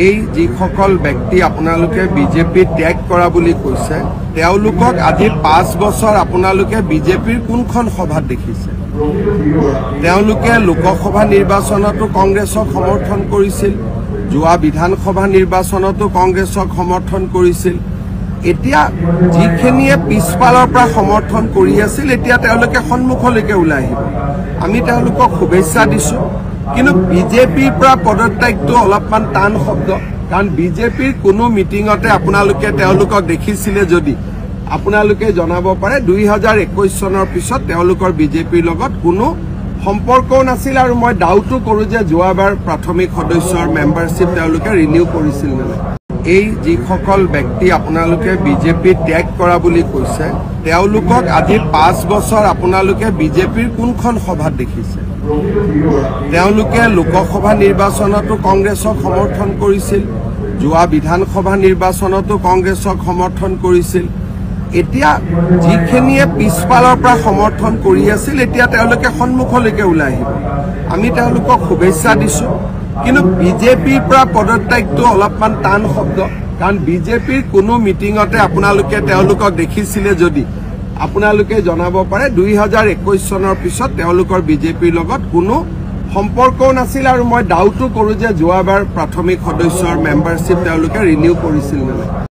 এই যিসকল ব্যক্তি আপোনালোকে বিজেপি ত্যাগ কৰা বুলি কৈছে তেওঁলোকক আজি 5 বছৰ আপোনালোকে বিজেপিৰ কোনখন সভাত দেখিছে তেওঁলোকে লোকসভা নিৰ্বাচনতো কংগ্ৰেছক সমৰ্থন কৰিছিল যোৱা বিধানসভা নিৰ্বাচনতো কংগ্ৰেছক সমৰ্থন কৰিছিল এতিয়া যিখিনিয়ে পিছফালৰ পৰা সমৰ্থন কৰি আছিল এতিয়া তেওঁলোকে সন্মুখলৈকে ওলাই আহিব আমি তেওঁলোকক শুভেচ্ছা দিছো কিন্তু বিজেপিৰ পৰা পদত্যাগটো অলপমান টান শব্দ কাৰণ বিজেপিৰ কোনো মিটিংতে আপোনালোকে তেওঁলোকক দেখিছিলে যদি আপোনালোকে জনাব পাৰে 2021 চনৰ পিছত তেওঁলোকৰ বিজেপিৰ লগত কোনো সম্পৰ্কও নাছিল আৰু মই ডাউটো কৰো যে যোৱাবাৰ প্ৰাথমিক সদস্যৰ মেম্বাৰশ্বিপ তেওঁলোকে ৰিনিউ কৰিছিল নে এই যিসকল ব্যক্তি আপোনালোকে বিজেপি ত্যাগ কৰা বুলি কৈছে তেওঁলোকক আজি 5 বছৰ আপোনালোকে বিজেপিৰ কোনখন সভাত দেখিছে তেওঁলোকে লোকসভা নিৰ্বাচনতো কংগ্ৰেছক সমৰ্থন কৰিছিল যোৱা বিধানসভা নিৰ্বাচনতো কংগ্ৰেছক সমৰ্থন কৰিছিল এতিয়া যিখিনিয়ে পিছফালৰ পৰা সমৰ্থন কৰি আছিল এতিয়া তেওঁলোকে সন্মুখলৈকে ওলাই আহিব আমি তেওঁলোকক শুভেচ্ছা দিছো কিন্তু বিজেপিৰ পৰা পদত্যাগটো অলপমান টান শব্দ কাৰণ বিজেপিৰ কোনো মিটিংতে আপোনালোকে তেওঁলোকক দেখিছিলে যদি আপোনালোকে জনাব পাৰে 2021 চনৰ পিছত তেওঁলোকৰ বিজেপিৰ লগত কোনো সম্পৰ্কও নাছিল আৰু মই ডাউটো কৰো যে যোৱাবাৰ প্ৰাথমিক সদস্যৰ মেম্বাৰশ্বিপ তেওঁলোকে ৰিনিউ কৰিছিল নে